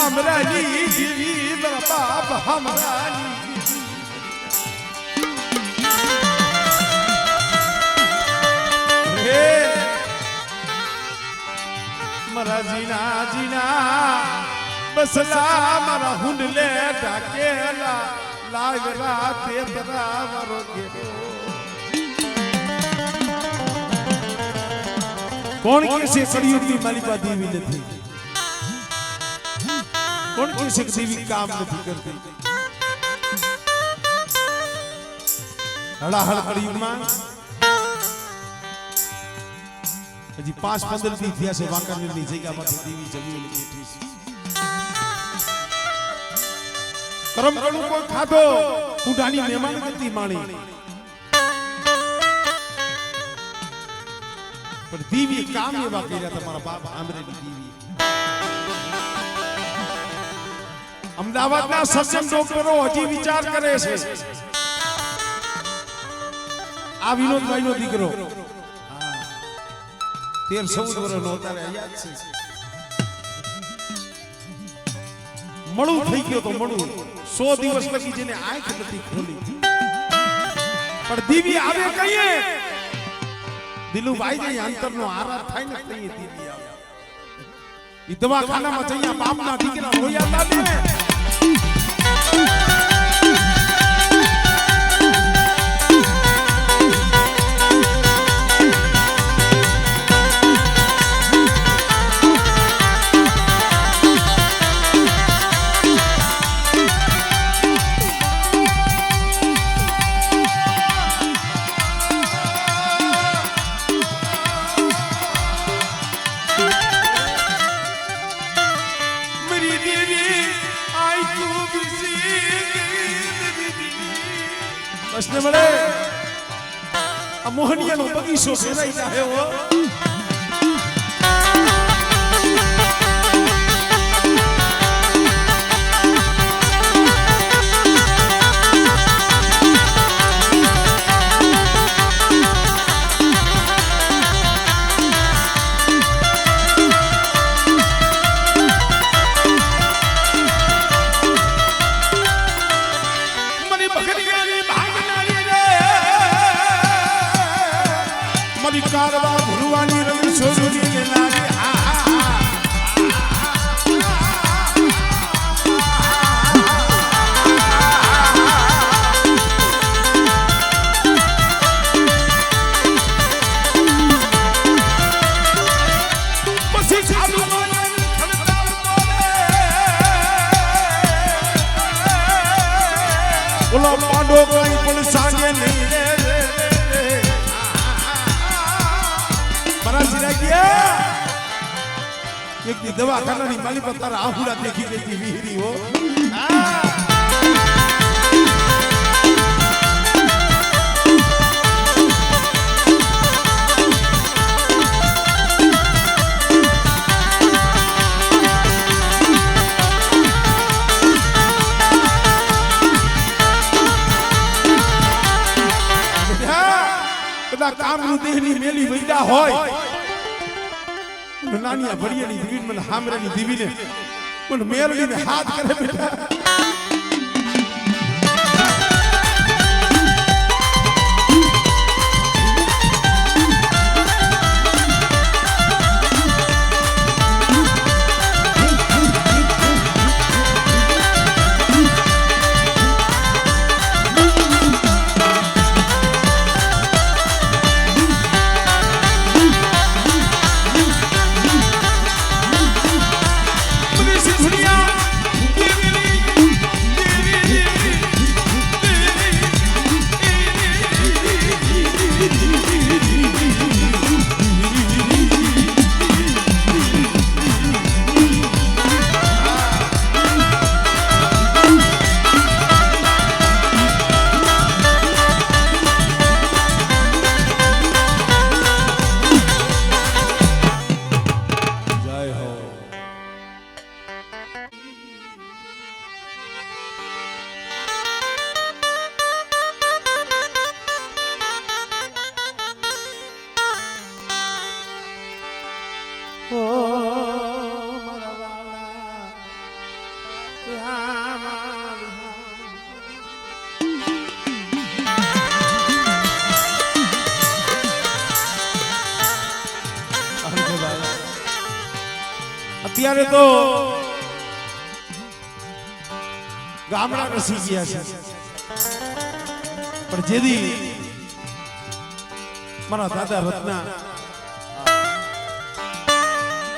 हमरानी दीवी मेरा बाप हमरानी मरा जीना जीना बसला मरा हुंडले ढाकेला लागरा तेरा मरो गेरो कौन कैसे कड़ियों की मालिका देवी नहीं कौन कैसे देवी काम नहीं करती हड़ा हड़ कड़ियों में जी 5-15 दी थिया से वाकर मिलनी जगह पर देवी जमीन में बैठी सी करम करू को खाधो उडानी मेहमान गति माणी पर देवी काम ये वाकेरा तुम्हारा बाप आमरेली देवी अमदावाद ना सज्जन डॉक्टरो हजी विचार करे છે આ વિનોદ ભાઈ નો દીકરો 13-14 વર્ષ નો તારે યાદ છે મળું થઈ ગયો તો મળું 100 દિવસ લગી જેને આંખ નથી ખોલી પણ દીવી આવે કહીએ દિલુ ભાઈ જે અંતરનો આરાધ થાય ને કહીએ દીવી આવે ઈ દવાખાનામાં જઈયા બાપના દીકરા રોયા હતા ને बसने बड़े मोहनिया नो बगीचो से नहीं चाहे वो कारवा भुलवानी रवि सोजुनी के लागे बसी चालू माने खड़ता बोले बोला पांडो कोई पुलिस आगे नहीं रे एक दी दवा खाना नहीं माली पता राहुला देखी गई वीरी हो काम नु देहनी मेली वैदा होय नानिया बढ़िया नी दीवी मन हमरे नी दीवी ने मन मेरली ने हाथ करे बेटा दुनिया અત્યારે તો ગામડા રસી ગયા છે પણ જેદી મારા દાદા રત્ના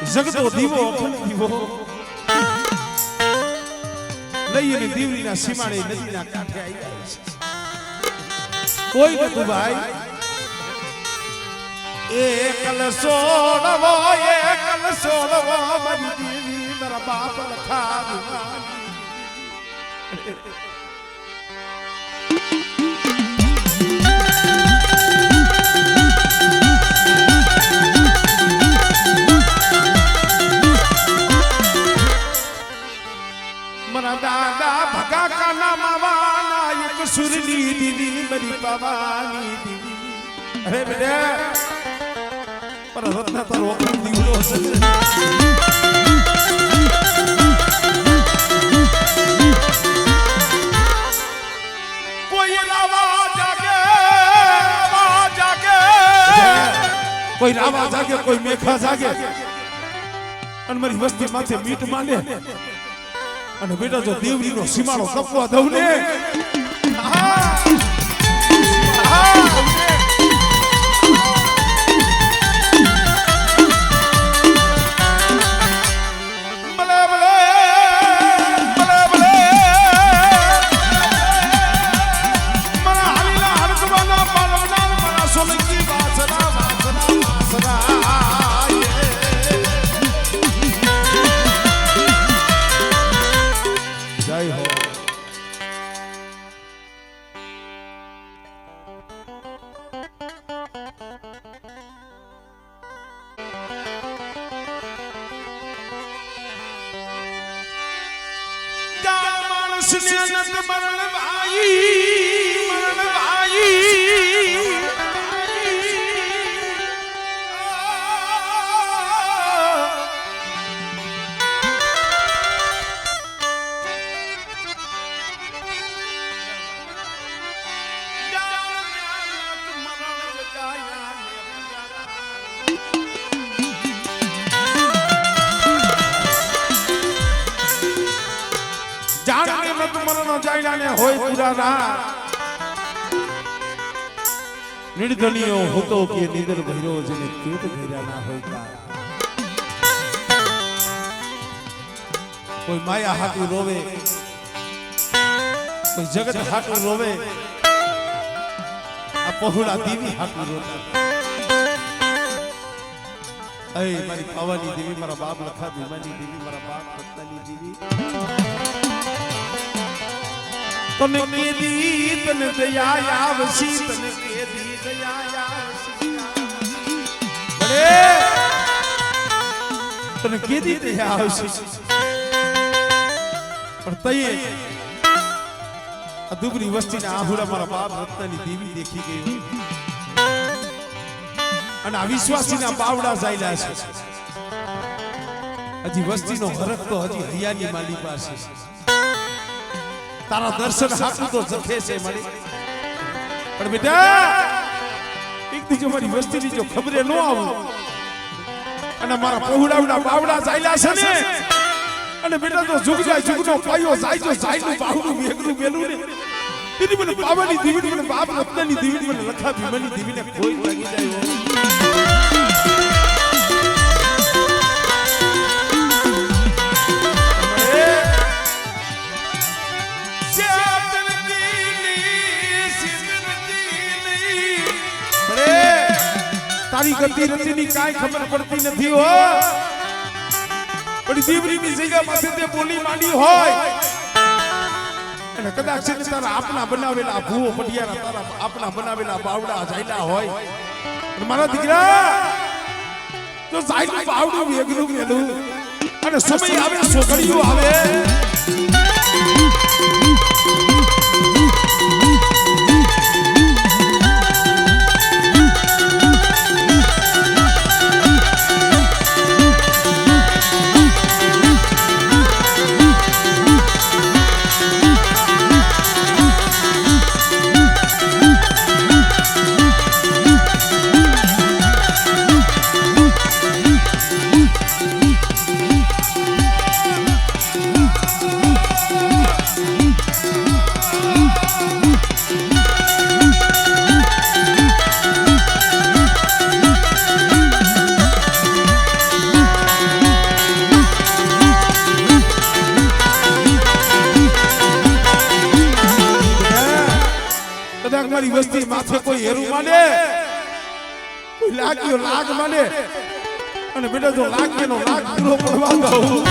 જગતો દીવો અખંડ દીવો લઈને દીવડીના સીમાડે નદીના કાંઠે આવી ગયા છે કોઈ નતું ભાઈ એકલ સોડવો મારી દેવી મારા બાપ લખા મારા દાદા ભગા કાના માવાના એક સુરલી દીવી મારી પાવાની દીવી અરે બેટા પર રત્ના તારો અખંડ દીવડો છે કોઈ રાવા જાગે કોઈ મેઘા જાગે અને મારી વસ્તી માથે મીઠ માંડે અને બેટા જો દેવરીનો સીમાડો કપવા દઉં ને મરણ ભાઈ હોય પુરાના નિર્ધનીઓ હતો કે નિદર ભૈરો જેને કેત ભૈરા ના હોય કા કોઈ માયા હાટુ રોવે કોઈ જગત હાટુ રોવે આ પહોળા દેવી હાટુ રોતા એ મારી પાવાની દેવી મારા બાપ લખા ભીમાની દેવી મારા બાપ રત્નાની દેવી તને કેદી તને દયા આવશી તને કેદી દયા આવશી બડે તને કેદી દયા આવશી પણ તઈએ આ દુબરી વસ્તીના આહુડા મારા બાપ રત્નાની દેવી દેખી ગઈ અને આ વિશ્વાસીના બાવડા જાયલા છે હજી વસ્તીનો હરખ તો હજી હૈયાની માલી પાસે તારા દર્શન હાટું તો જથે છે મારી પણ બેટા એક દી જો મારી વસ્તીની જો ખબરે ન આવું અને મારા પહોળાવડા બાવડા જાયલા છે ને અને બેટા તો જુગ જાય જુગનો પાયો જાય જો જાયનું બાવડું વેગરું મેલું ને તેની મને પાવાની દીવી મને બાપ રત્નાની દીવી મને લખા ભીમાની દીવીને કોઈ લાગી જાય તારી ગતિ રતિની કાઈ ખબર પડતી નથી હો પણ દીવરીની જગ્યા માથે તે બોલી માંડી હોય અને કદાચ છે તારા આપના બનાવેલા ભૂવો પડિયારા તારા આપના બનાવેલા બાવડા જાયલા હોય અને મારા દીકરા તો જાયલું બાવડું વેગરું મેલું અને સમય આવે સોગડીઓ આવે કદાચ મારી વસ્તી માથે કોઈ હેરું માને, કોઈ લાગ્યો લાગ માને, અને બેટા જો લાગ્યનો લાગ પૂરો કરવા દઉં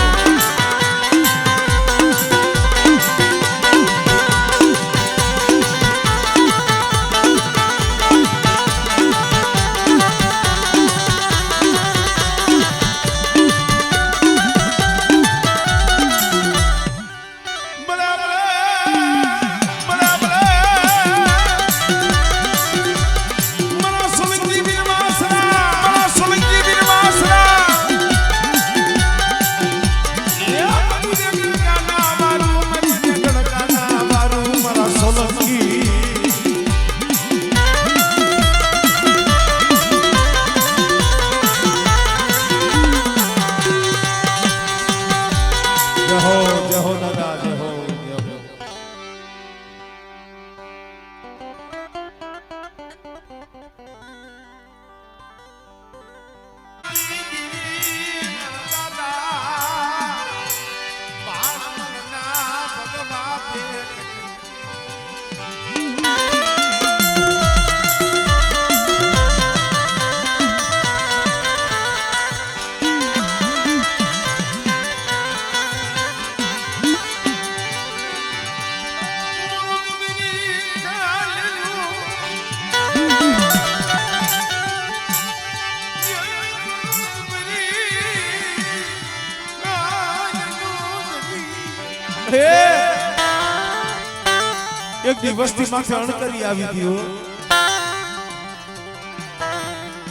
એક દી વસ્તી માથે અણકરી આવી હતી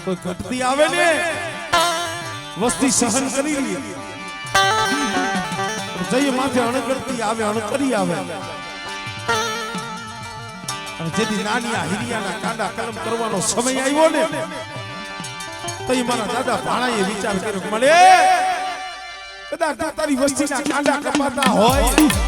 કોઈ ઘટતી આવે ને વસ્તી સહન કરી લે જઈએ માથે અણકરતી આવે અણકરી આવે અને જેથી નાની આ હિરિયાના કાંડા કલમ કરવાનો સમય આવ્યો ને તો મારા દાદા ભાણાએ વિચાર કર્યો મળે કદાચ તારી વસ્તીના કાંડા કપાતા હોય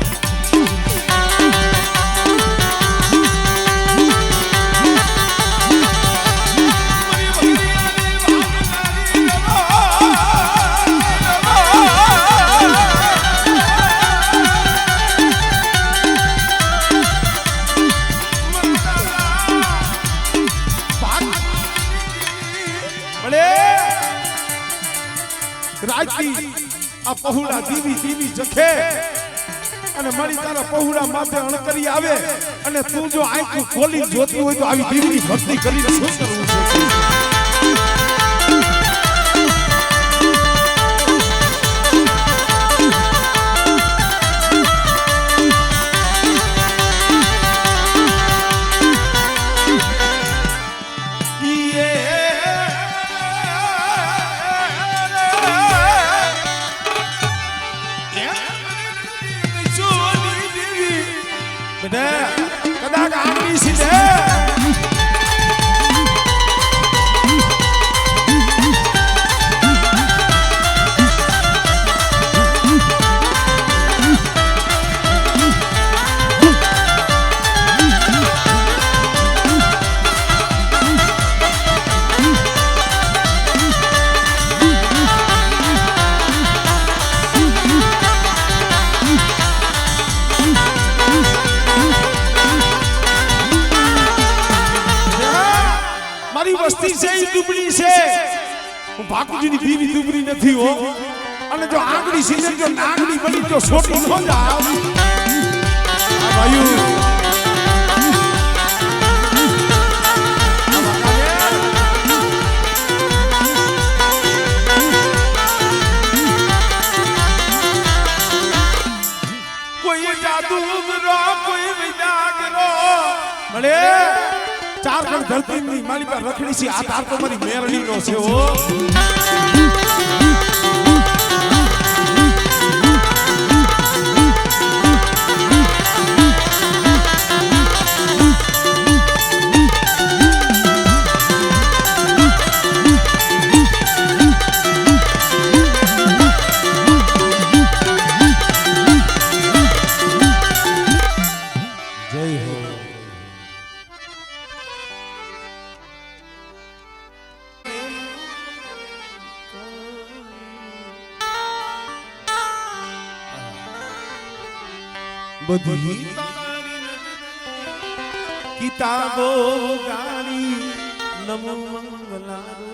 આ પહુડા દીવી દીવી જખે અને મારી તારા પહુડા માથે અણકરી આવે અને તું જો આંખ ખોલી જોતી હોય તો આવી દીવીની ભક્તિ કરીને શું કરવું છે કદાચ આંગળી સીધે વસ્તી છે ઈ દુબળી છે હું ભાકુજીની બીવી દુબળી નથી હો અને જો આંગળી સીધે જો નાગડી બની જો છોટી ન જાવ આ ભાઈઓ કોઈ જાદુ રો કોઈ વિદાગ રો મળે ચાર ખંડ ધરતી ની મારી પર રખડી છે આ તાર તો મારી મેરણી નો છે ઓ બધી કિતાબો ગાણી નમો મંગલારો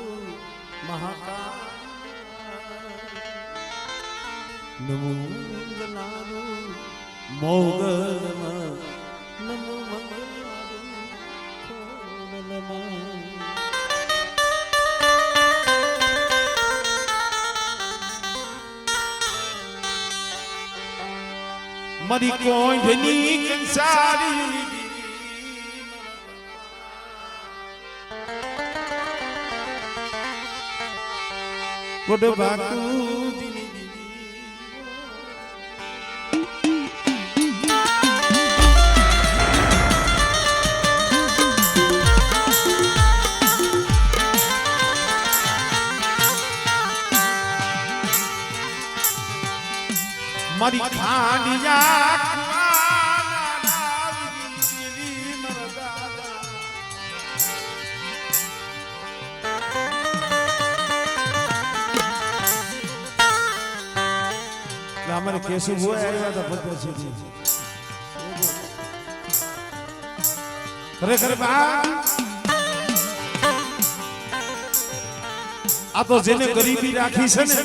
મહાકાળ નમો મંગલારો મોગલમાં નમો મંગલારો ખોલમાં મારી કોઈની કંસારી ગોડ બાકુજી મારી ખાંડિયા हमारे केसु हुआ आया था बहुत अच्छी थी खरे बा आ तो जेने गरीबी राखी છે ને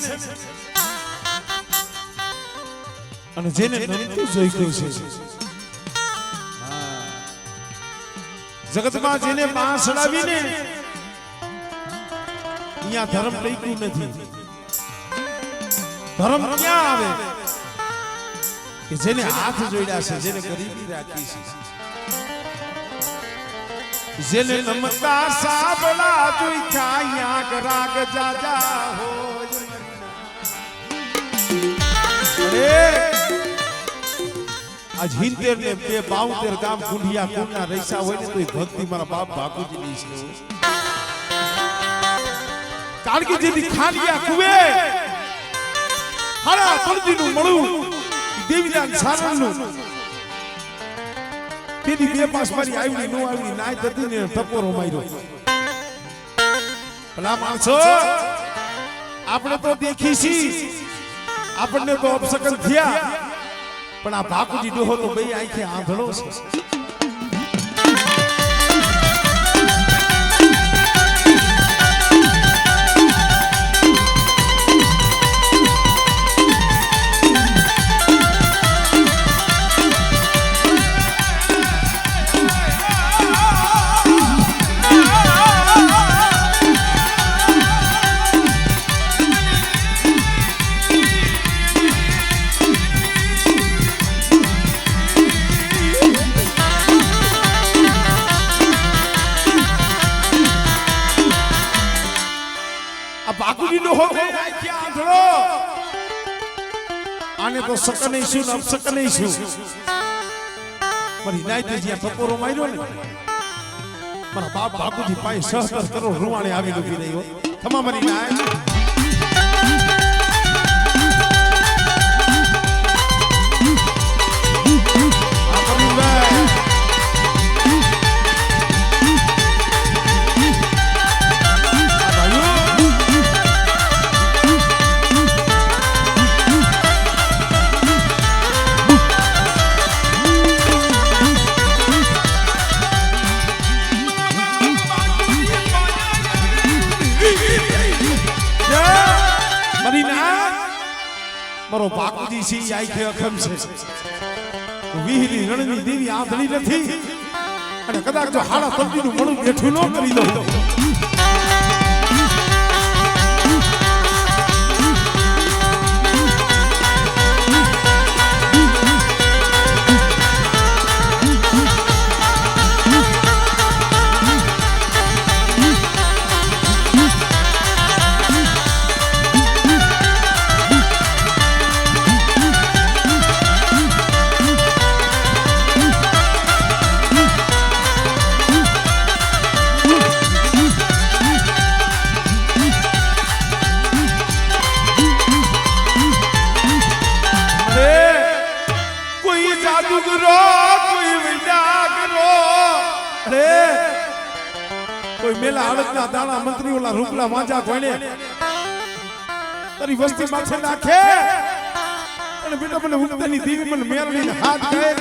અને જેને નમતું જોઈ ગયું છે જગતમાં જેને માં સડાવીને અહીંયા ધર્મ લઈકું નથી ધર્મ ક્યાં આવે કે જેને હાથ જોડ્યા છે જેને ગરીબી રાખી છે જેને નમતા સાબલા જોઈ છાયા રાગ જાજા હોય આજ 70 ને 72 ગામ કુંડિયા કુંડના રૈસા હોય ને તો ભક્તિ મારા બાપ બાપુજીની છે કારણ કે જેથી ખાલિયા કુવે હારા પરજીનું મળું દેવીદાન સારણનું તેની બે પાસ મારી આવી નો આવી નાય થતી ને ટપોરો માર્યો ભલા માણસો આપણે તો દેખી છી આપણને તો અપસકન થયા પણ આ બાપુજી ડોહો તો બે આંખે આંધળો છે આને તો સકન શું ને અપસકન શું મારી નાઈતે જ્યાં ટપોરો માર્યો ને મારા બાપ બાપુજી પાસે 70 કરોડ રૂવાણે આવી ડૂબી રહ્યો થમા મારી નાય મારો બાપુજી સી આંખે અખમ છે વીહરી રણની દેવી આંધળી નથી અને કદાચ જો હાડા તલજીનું મળું બેઠું ન કરી દઉં કોઈ મેલા હળદના દાણા મંત્રી ઓલા રૂપલા વાંજા કોઈને તારી વસ્તી માથે નાખે અને બેટા મને ઉગતાની દેવી મને મેરડીને હાથ ગયે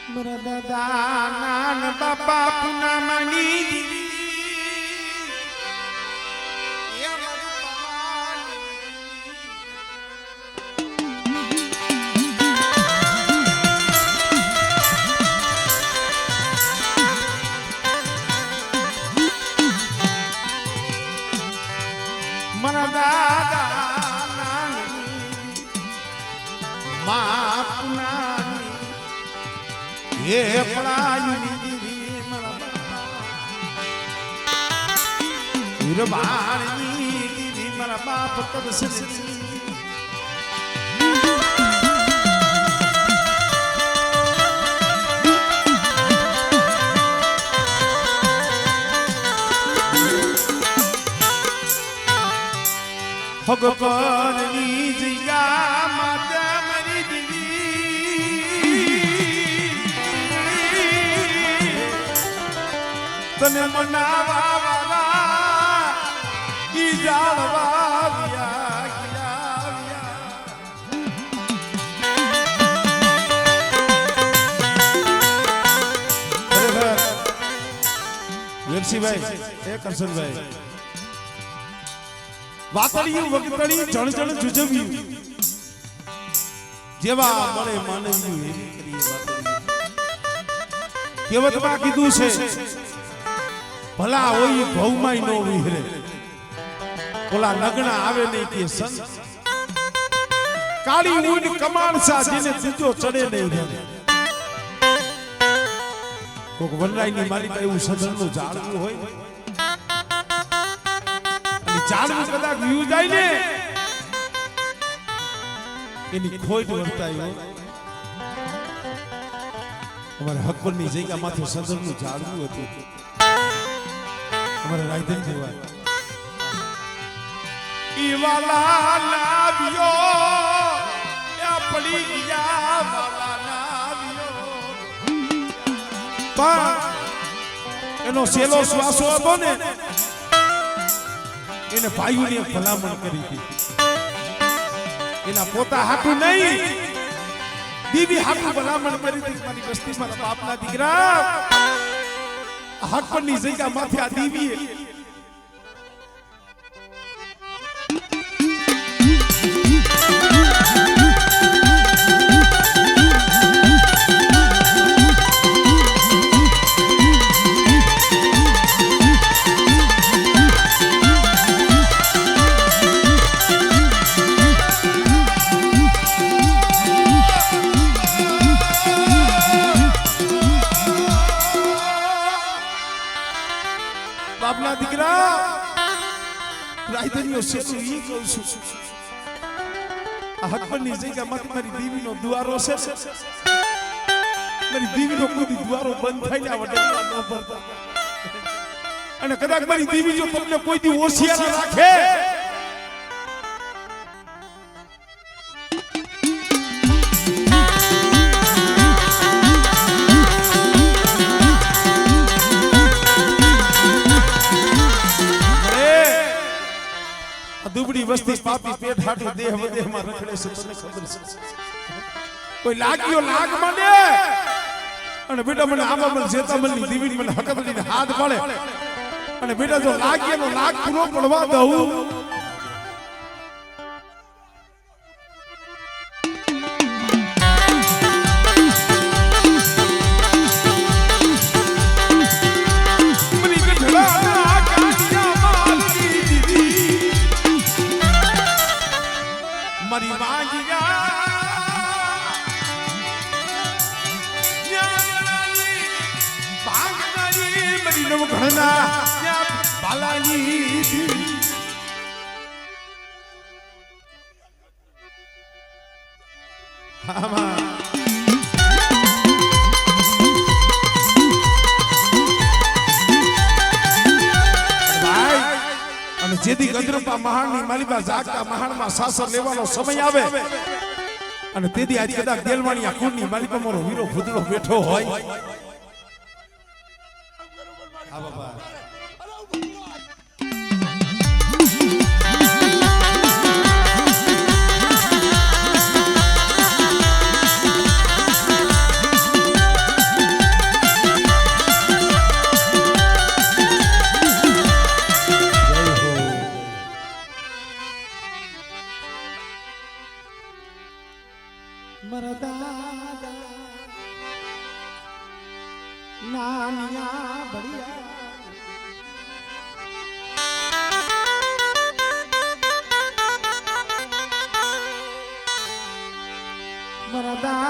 મારા દાદા નાન બાપા પુના માની મારા દાદા નાની મા પુનાની એ પડાયુની દીવી મારા વીરબાણી દીવી મારા બાપ તબસની ભગવાનની જગ્યા માતા મારી દીવી તને મનાવા વાળા ઈ જાળવા વ્યા વીરસિંહભાઈ એ કરશનભાઈ વાતળિયું વગતળી જણ જુજવ્યું જેવા મળે માનવ્યું એવી કરીએ વાતળિયું કહેવતમાં કીધું છે ભલા હોય ભવમાંય નો વિહરે ઓલા લગ્ન આવે નહીં કે સંત કાળી ઊંટ કમાણસા જેને ત્રીજો ચડે નહીં રહે કોક વનરાયની માલિકા એવું સદનનું જાળવું હોય ચાલવું કદાચ વ્યૂ જાય ને એની ખોટ વર્તાય અમારે હકપરની જગ્યા માથે સદનનું ઝાડવું હતું અમારે રાયધન દેવા ઈવાલા લાવ્યો એ પડી ગયા વાલા લાવ્યો પણ એનો સેલો શ્વાસો હતો ને એને ભાઈઓને ભલામણ કરી હતી એના પોતા હાટું નહીં દીવી હાટું ભલામણ કરી હતી મારી વસ્તીમાં બાપના દીકરા હકપરની જગ્યા માથે આ દીવી બાપના દીકરા રાયધનીઓ સેતુ ઈ કહું છું આ હકપરની જગ્યા માથે મારી દીવીનો દ્વારો છે મારી દીવીનો કોઈ દ્વારો બંધ થાય ને વડેલા ન ભરતા અને કદાચ મારી દીવી જો તમને કોઈ દી ઓશિયારા રાખે દુબળી વસ્તી પાપી પેટ હાટું દેહ વદેહમાં રખડે છે તને ખબર છે કોઈ લાગ્યો લાગ માંડે અને બેટા મને આમાં જેતામલની દીવી મને હકતલીને હાથ મળે અને બેટા જો લાગ્યાનો લાગ પૂરો પડવા દઉં મારી વાંગિયા ભાગનારી મારી નવઘણના બાલાની આમાં જેથી ગંદ્રપા મહાણની માલિકા જાગતા મહાણમાં સાસર લેવાનો સમય આવે અને તેથી આજ કદાચ દેલવાણી આ કુળની માલિકા મારો વીરો ભૂદડો બેઠો હોય હા બાબા મારા દાદા નાનિયા બળિયા મારા